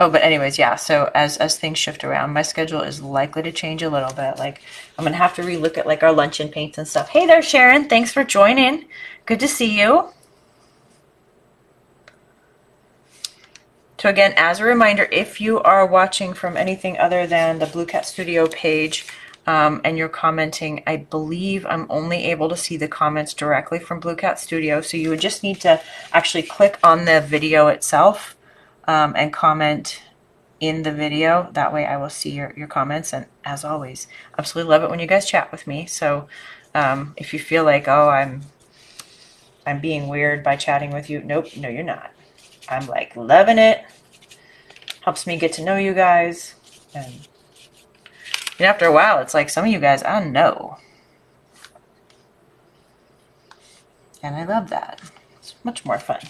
Oh, but anyways, yeah, so as things shift around, my schedule is likely to change a little bit. Like, I'm going to have to relook at our luncheon paints and stuff. Hey there, Sharon. Thanks for joining. Good to see you. So again, as a reminder, if you are watching from anything other than the Blue Cat Studio page and you're commenting, I believe I'm only able to see the comments directly from Blue Cat Studio. So you would just need to actually click on the video itself and comment in the video. That way I will see your comments. And as always, absolutely love it when you guys chat with me. So if you feel like, oh, I'm being weird by chatting with you, nope, no, you're not. I'm loving it. Helps me get to know you guys. And after a while, it's like some of you guys I know. And I love that. It's much more fun.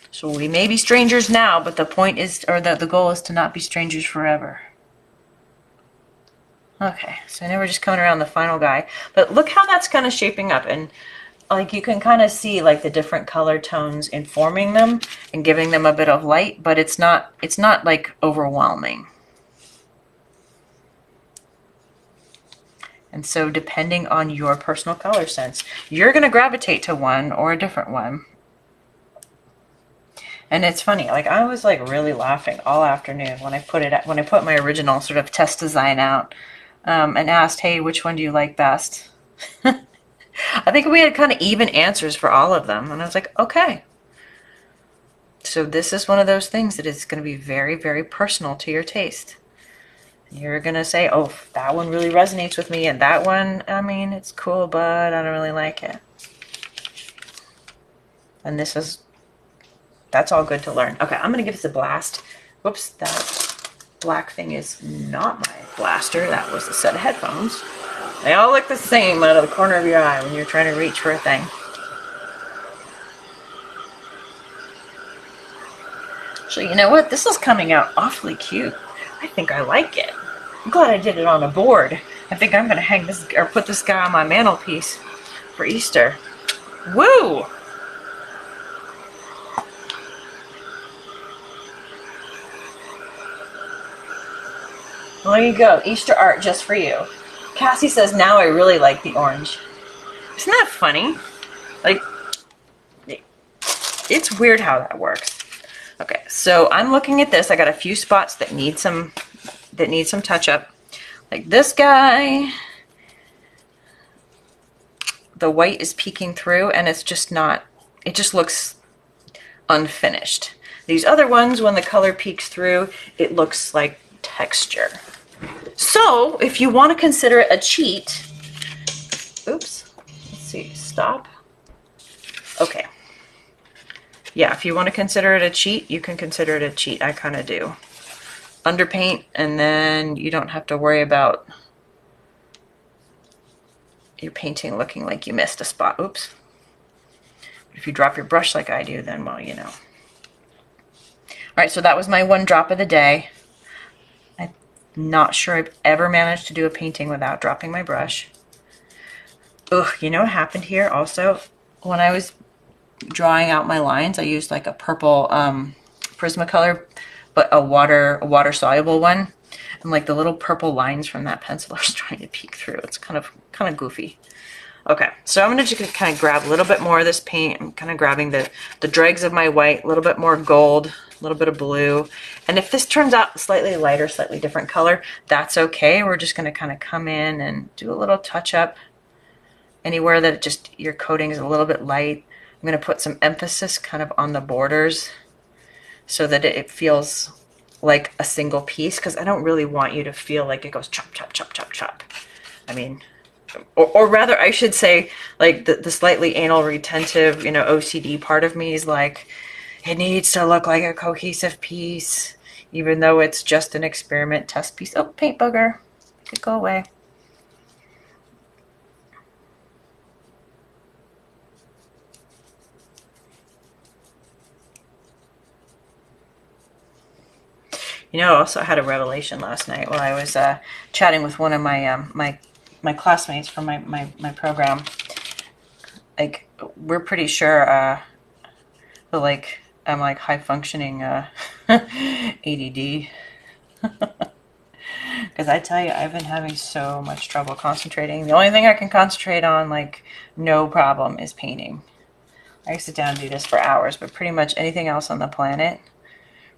So we may be strangers now, but the point is, or the goal is to not be strangers forever. Okay, so now we're just coming around the final guy. But look how that's kind of shaping up. And you can kind of see the different color tones informing them and giving them a bit of light, but it's not overwhelming. And so depending on your personal color sense, you're going to gravitate to one or a different one. And it's funny, I was really laughing all afternoon when I put my original sort of test design out and asked, hey, which one do you like best? I think we had kind of even answers for all of them. And I was like, okay. So this is one of those things that is going to be very, very personal to your taste. You're going to say, oh, that one really resonates with me. And that one, I mean, it's cool, but I don't really like it. And that's all good to learn. Okay, I'm going to give this a blast. Whoops, that black thing is not my blaster. That was a set of headphones. They all look the same out of the corner of your eye when you're trying to reach for a thing. So you know what? This is coming out awfully cute. I think I like it. I'm glad I did it on a board. I think I'm going to hang this or put this guy on my mantelpiece for Easter. Woo! Well, there you go. Easter art just for you. Cassie says, now I really like the orange. Isn't that funny? It's weird how that works. Okay, so I'm looking at this. I got a few spots that need some touch up. Like this guy, the white is peeking through and it's just not, it just looks unfinished. These other ones, when the color peeks through, it looks like texture. So if you want to consider it a cheat, oops, let's see, stop. Okay. Yeah, if you want to consider it a cheat, you can consider it a cheat. I kind of do. Underpaint, and then you don't have to worry about your painting looking like you missed a spot. Oops. If you drop your brush like I do, then, well, you know. All right, so that was my one drop of the day. I'm not sure I've ever managed to do a painting without dropping my brush. Ugh, you know what happened here also? When I was drawing out my lines, I used like a purple Prismacolor, but a water soluble one. And like the little purple lines from that pencil are trying to peek through. It's kind of goofy. Okay, so I'm gonna just kind of grab a little bit more of this paint. I'm kind of grabbing the dregs of my white, a little bit more gold, a little bit of blue. And if this turns out slightly lighter, slightly different color, that's okay. We're just gonna kind of come in and do a little touch up anywhere that just your coating is a little bit light. I'm gonna put some emphasis kind of on the borders so that it feels like a single piece, because I don't really want you to feel like it goes chop, chop, chop, chop, chop. I mean, or rather I should say, like the slightly anal retentive, you know, OCD part of me is like, it needs to look like a cohesive piece, even though it's just an experiment test piece. Oh, paint booger, could go away. You know, I also had a revelation last night while I was chatting with one of my my classmates from my program. Like, we're pretty sure but like I'm like high functioning ADD. Because I tell you, I've been having so much trouble concentrating. The only thing I can concentrate on, like, no problem, is painting. I sit down and do this for hours, but pretty much anything else on the planet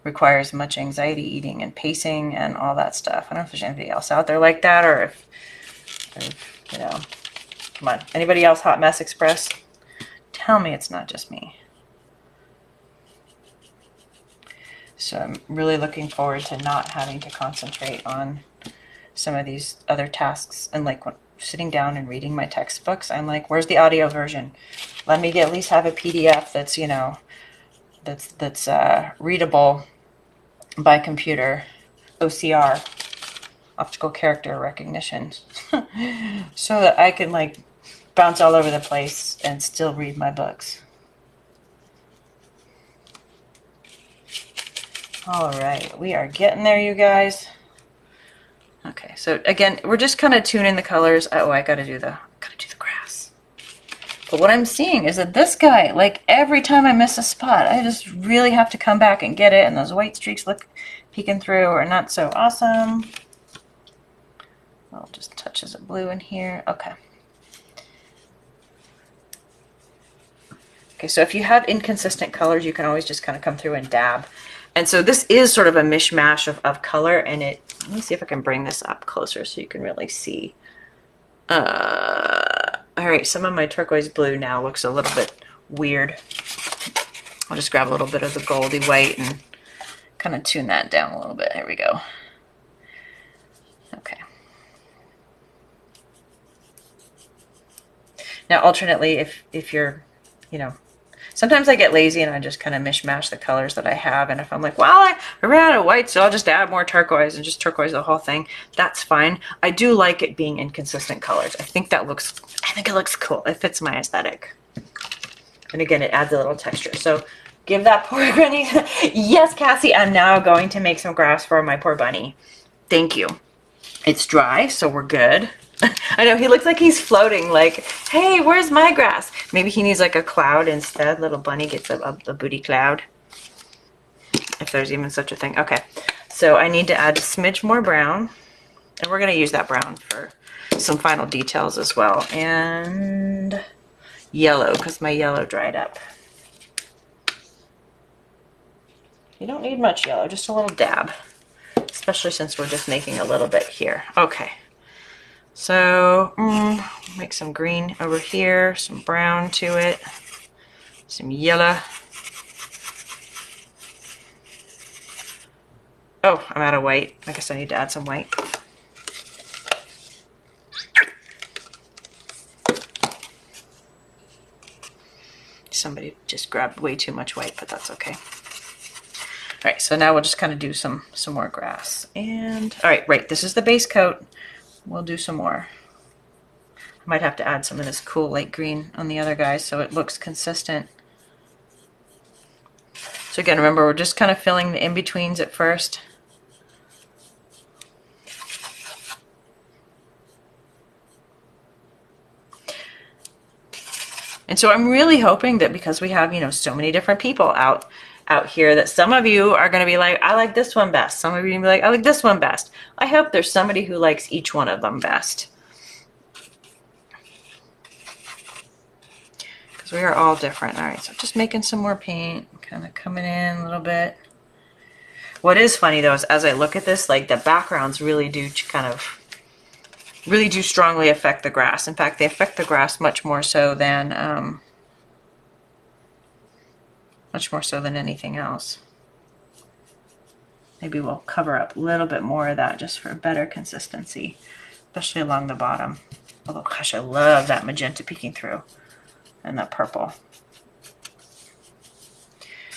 requires much anxiety eating and pacing and all that stuff. I don't know if there's anybody else out there like that, or if you know, come on. Anybody else Hot Mess Express? Tell me it's not just me. So I'm really looking forward to not having to concentrate on some of these other tasks. And like when sitting down and reading my textbooks, I'm like, where's the audio version? Let me at least have a PDF that's, you know, that's readable by computer, OCR, optical character recognition, so that I can like bounce all over the place and still read my books. All right, we are getting there, you guys. Okay, so again, we're just kind of tuning the colors. Oh, I gotta do the grass. But what I'm seeing is that this guy, like every time I miss a spot, I just really have to come back and get it, and those white streaks look peeking through are not so awesome. Well, just touches of blue in here. Okay. Okay, so if you have inconsistent colors, you can always just kind of come through and dab. And so this is sort of a mishmash of color, and let me see if I can bring this up closer so you can really see. All right, some of my turquoise blue now looks a little bit weird. I'll just grab a little bit of the goldy white and kind of tune that down a little bit. There we go. Okay. Now, alternately, if you're, you know, sometimes I get lazy and I just kind of mishmash the colors that I have. And if I'm like, well, I ran out of white, so I'll just add more turquoise and just turquoise the whole thing, that's fine. I do like it being inconsistent colors. I think it looks cool. It fits my aesthetic. And again, it adds a little texture. So give that poor bunny. Yes, Cassie, I'm now going to make some grass for my poor bunny. Thank you. It's dry, so we're good. I know, he looks like he's floating, like, hey, where's my grass? Maybe he needs like a cloud instead. Little bunny gets a booty cloud, if there's even such a thing. Okay, so I need to add a smidge more brown, and we're going to use that brown for some final details as well. And yellow, because my yellow dried up. You don't need much yellow, just a little dab, especially since we're just making a little bit here. Okay. So, make some green over here, some brown to it, some yellow. Oh, I'm out of white. I guess I need to add some white. Somebody just grabbed way too much white, but that's okay. All right, so now we'll just kind of do some more grass. And all right, this is the base coat. We'll do some more. I might have to add some of this cool light green on the other guys so it looks consistent. So again, remember, we're just kind of filling the in-betweens at first. And so I'm really hoping that because we have, you know, so many different people out here, that some of you are going to be like, I like this one best. Some of you are going to be like, I like this one best. I hope there's somebody who likes each one of them best. Because we are all different. All right, so just making some more paint, kind of coming in a little bit. What is funny though is as I look at this, like the backgrounds really do strongly affect the grass. In fact, they affect the grass much more so than anything else. Maybe we'll cover up a little bit more of that just for better consistency, especially along the bottom. Although, gosh, I love that magenta peeking through and that purple.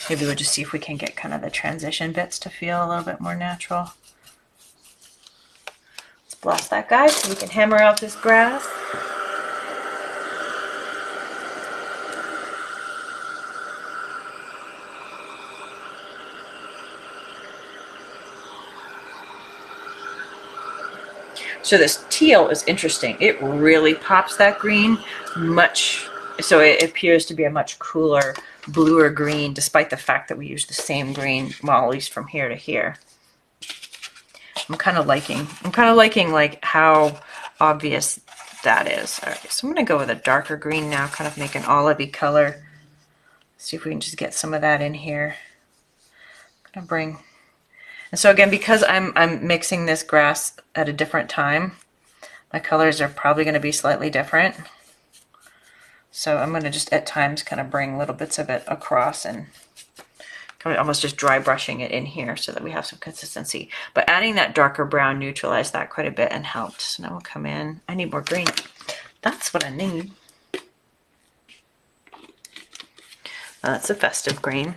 Maybe we'll just see if we can get kind of the transition bits to feel a little bit more natural. Let's blast that guy so we can hammer out this grass. So this teal is interesting. It really pops that green much, so it appears to be a much cooler, bluer green, despite the fact that we use the same green, well, at least from here to here. I'm kind of liking like how obvious that is. All right, so I'm going to go with a darker green now, kind of make an olivey color. See if we can just get some of that in here. I'm going to bring, and so again, because I'm mixing this grass at a different time, my colors are probably going to be slightly different. So I'm going to just at times kind of bring little bits of it across and kind of almost just dry brushing it in here so that we have some consistency. But adding that darker brown neutralized that quite a bit and helped. So now we'll come in. I need more green. That's what I need. That's a festive green.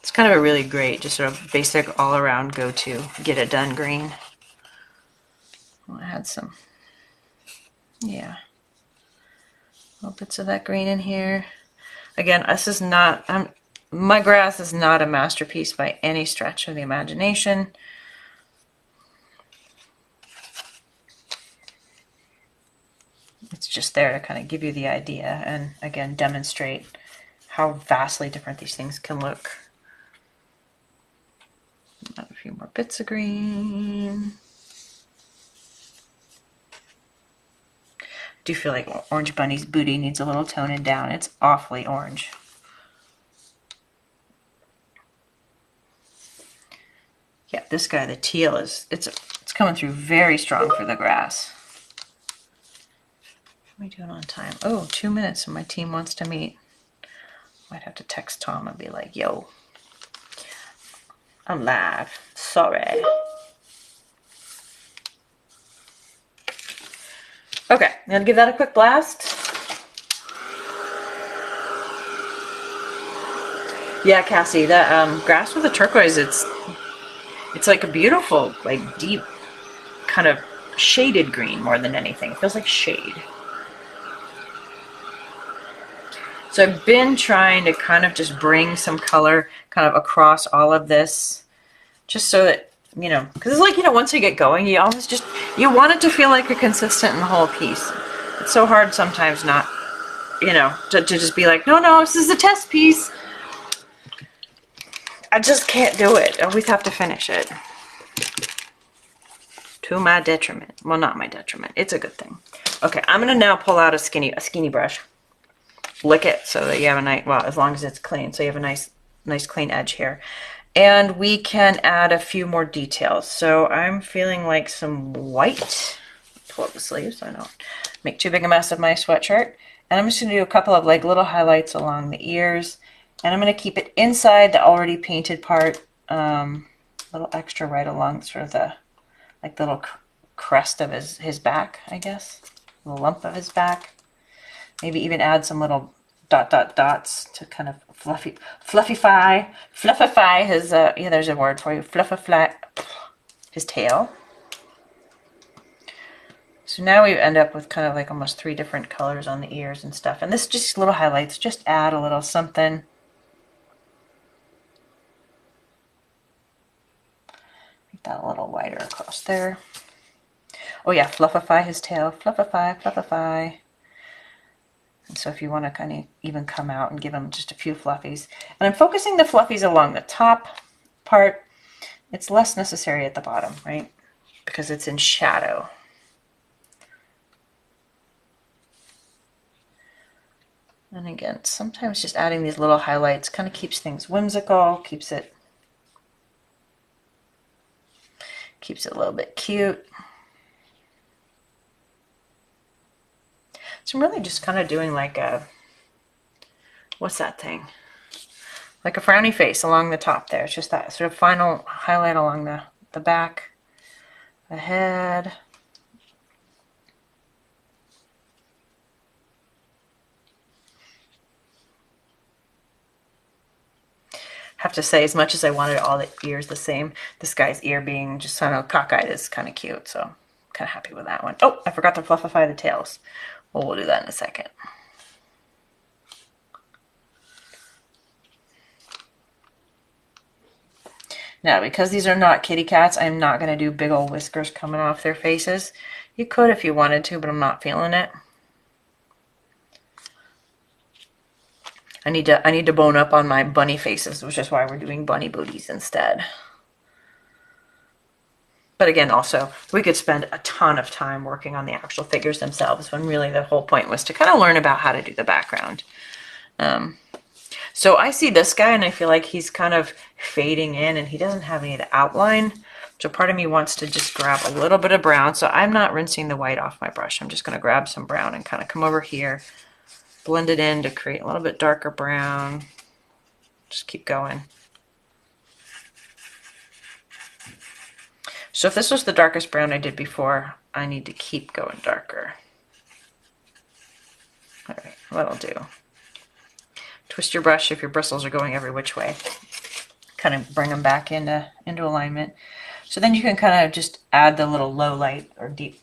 It's kind of a really great, just sort of basic all around go-to, get it done green. I'll add some, yeah. Little bits of that green in here. Again, this is not, my grass is not a masterpiece by any stretch of the imagination. It's just there to kind of give you the idea and again demonstrate how vastly different these things can look. Add a few more bits of green. I do feel like Orange Bunny's booty needs a little toning down. It's awfully orange. Yeah, this guy, the teal, it's coming through very strong for the grass. What are we doing on time? Oh, 2 minutes and my team wants to meet. Might have to text Tom and be like, yo, I'm live. Sorry. Okay, I'm gonna give that a quick blast. Yeah, Cassie, that grass with the turquoise, it's like a beautiful, like deep, kind of shaded green more than anything. It feels like shade. So I've been trying to kind of just bring some color kind of across all of this, just so that, you know, because it's like, you know, once you get going, you almost just, you want it to feel like you're consistent in the whole piece. It's so hard sometimes not, you know, to just be like, no, this is a test piece. I just can't do it. I always have to finish it. To my detriment. Well, not my detriment. It's a good thing. Okay, I'm going to now pull out a skinny brush. Lick it so that you have a nice, well, as long as it's clean, so you have a nice clean edge here. And we can add a few more details. So I'm feeling like some white. Pull up the sleeves so I don't make too big a mess of my sweatshirt. And I'm just going to do a couple of like little highlights along the ears. And I'm going to keep it inside the already painted part. A little extra right along sort of the like little crest of his back, I guess. A little lump of his back. Maybe even add some little dots to kind of fluffify his, yeah, there's a word for you, fluffify his tail. So now we end up with kind of like almost 3 different colors on the ears and stuff. And this just little highlights, just add a little something. Make that a little wider across there. Oh yeah, fluffify his tail, fluffify. And so if you want to kind of even come out and give him just a few fluffies. And I'm focusing the fluffies along the top part. It's less necessary at the bottom, right? Because it's in shadow. And again, sometimes just adding these little highlights kind of keeps things whimsical, keeps it a little bit cute. So I'm really just kind of doing like a, what's that thing? Like a frowny face along the top there. It's just that sort of final highlight along the back, the head. Have to say, as much as I wanted all the ears the same, this guy's ear being just kind of cockeyed is kind of cute, so I'm kind of happy with that one. Oh, I forgot to fluffify the tails. Well, we'll do that in a second. Now, because these are not kitty cats, I'm not going to do big old whiskers coming off their faces. You could if you wanted to, but I'm not feeling it. I need to bone up on my bunny faces, which is why we're doing bunny booties instead. But again, also, we could spend a ton of time working on the actual figures themselves when really the whole point was to kind of learn about how to do the background. So I see this guy and I feel like he's kind of fading in and he doesn't have any of the outline. So part of me wants to just grab a little bit of brown. So I'm not rinsing the white off my brush. I'm just going to grab some brown and kind of come over here, blend it in to create a little bit darker brown. Just keep going. So if this was the darkest brown I did before, I need to keep going darker. All right, that'll do. Twist your brush if your bristles are going every which way. Kind of bring them back into alignment. So then you can kind of just add the little low light or deep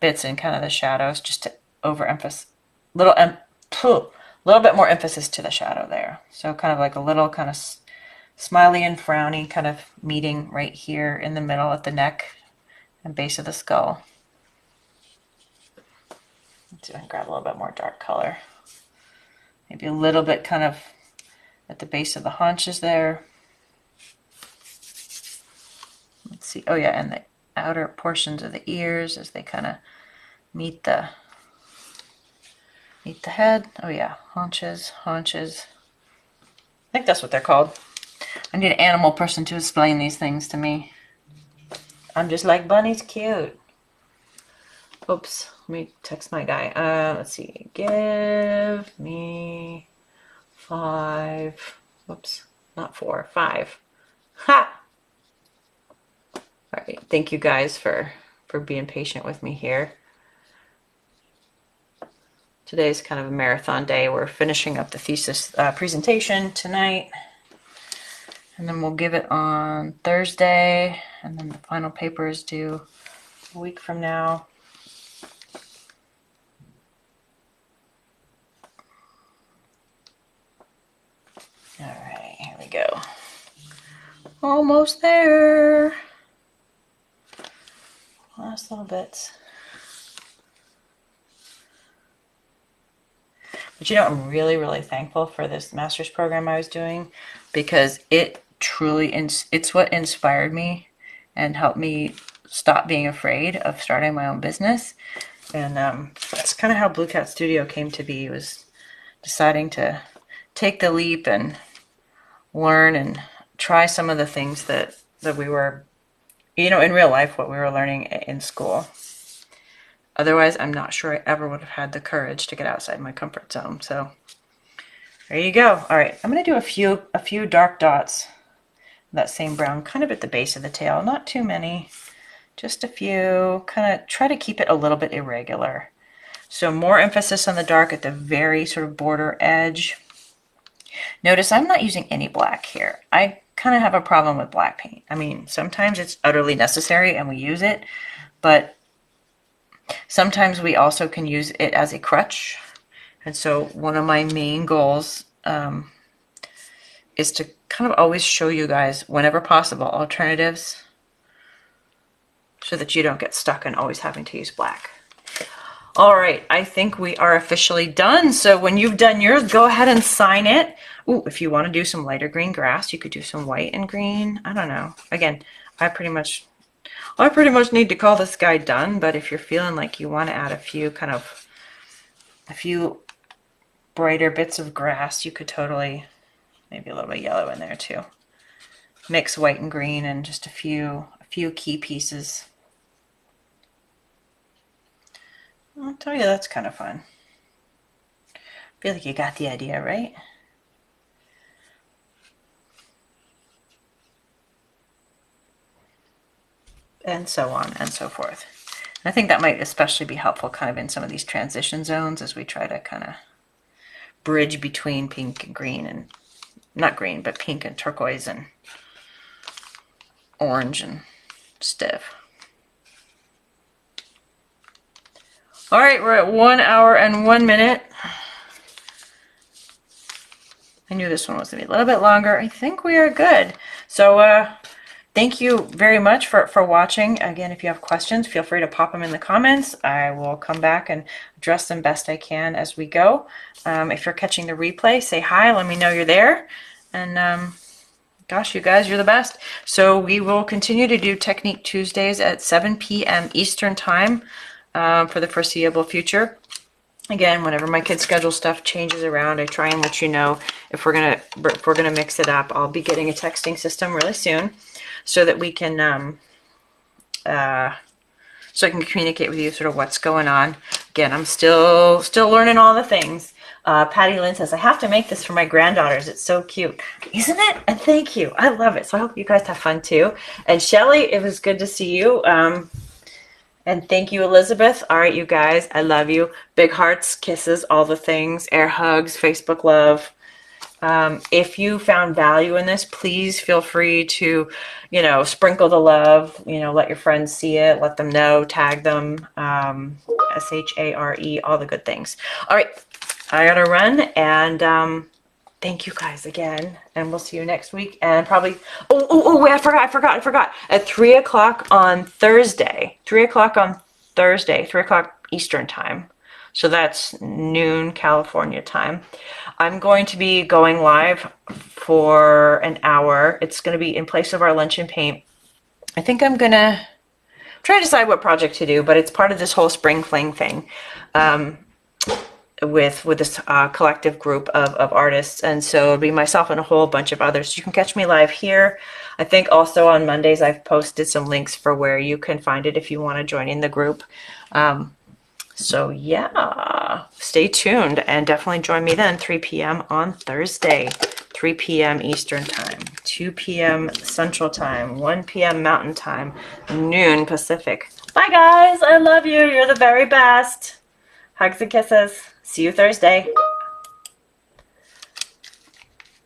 bits in kind of the shadows just to overemphasize, little bit more emphasis to the shadow there. So kind of like a little kind of smiley and frowny kind of meeting right here in the middle at the neck and base of the skull. Let's see if I can grab a little bit more dark color. Maybe a little bit kind of at the base of the haunches there. Let's see. Oh yeah, and the outer portions of the ears as they kind of meet the head. Oh yeah, haunches. I think that's what they're called. I need an animal person to explain these things to me. I'm just like, Bunny's cute. Oops, let me text my guy. Let's see. Give me 5. Whoops, not 4, 5. Ha! All right, thank you guys for being patient with me here. Today's kind of a marathon day. We're finishing up the thesis presentation tonight. And then we'll give it on Thursday. And then the final paper is due a week from now. All right, here we go. Almost there. Last little bits. But you know, I'm really, really thankful for this master's program I was doing because it truly, it's what inspired me and helped me stop being afraid of starting my own business. And that's kind of how Blue Cat Studio came to be, was deciding to take the leap and learn and try some of the things that we were, you know, in real life, what we were learning in school. Otherwise, I'm not sure I ever would have had the courage to get outside my comfort zone. So there you go. All right, I'm going to do a few dark dots, that same brown, kind of at the base of the tail. Not too many, just a few. Kind of try to keep it a little bit irregular. So more emphasis on the dark at the very sort of border edge. Notice I'm not using any black here. I kind of have a problem with black paint. I mean, sometimes it's utterly necessary and we use it, but sometimes we also can use it as a crutch. And so one of my main goals is to kind of always show you guys, whenever possible, alternatives so that you don't get stuck in always having to use black. All right, I think we are officially done. So when you've done yours, go ahead and sign it. Ooh, if you want to do some lighter green grass, you could do some white and green. I don't know. Again, I pretty much need to call this guy done, but if you're feeling like you want to add a few brighter bits of grass, you could totally, maybe a little bit of yellow in there too. Mix white and green and just a few key pieces. I'll tell you, that's kind of fun. I feel like you got the idea, right? And so on and so forth. I think that might especially be helpful kind of in some of these transition zones as we try to kind of bridge between pink and green, and not green, but pink and turquoise and orange and stiff. All right, we're at 1 hour and 1 minute. I knew this one was gonna be a little bit longer. I think we are good. So thank you very much for watching. Again, if you have questions, feel free to pop them in the comments. I will come back and address them best I can as we go. If you're catching the replay, say hi, let me know you're there. And gosh, you guys, you're the best. So we will continue to do Technique Tuesdays at 7 p.m. Eastern Time for the foreseeable future. Again, whenever my kids' schedule stuff changes around, I try and let you know if we're gonna mix it up. I'll be getting a texting system really soon, so that we can so I can communicate with you sort of what's going on. Again, I'm still learning all the things. Patty Lynn says, I have to make this for my granddaughters. It's so cute. Isn't it? And thank you. I love it. So I hope you guys have fun too. And Shelly, it was good to see you. And thank you, Elizabeth. All right, you guys, I love you. Big hearts, kisses, all the things, air hugs, Facebook love. If you found value in this, please feel free to, sprinkle the love, let your friends see it, let them know, tag them, SHARE, all the good things. All right, I gotta run, and thank you guys again, and we'll see you next week. And probably, wait, I forgot. At 3 o'clock on Thursday, 3 o'clock Eastern time. So that's noon California time. I'm going to be going live for an hour. It's going to be in place of our lunch and paint. I think I'm going to try to decide what project to do, but it's part of this whole spring fling thing. With this collective group of artists, and so it'll be myself and a whole bunch of others. You can catch me live here. I think also on Mondays I've posted some links for where you can find it if you want to join in the group. So yeah, stay tuned and definitely join me then. 3 p.m. on Thursday, 3 p.m. Eastern time, 2 p.m. Central time, 1 p.m. Mountain time, noon Pacific. Bye guys, I love you. You're the very best. Hugs and kisses. See you Thursday.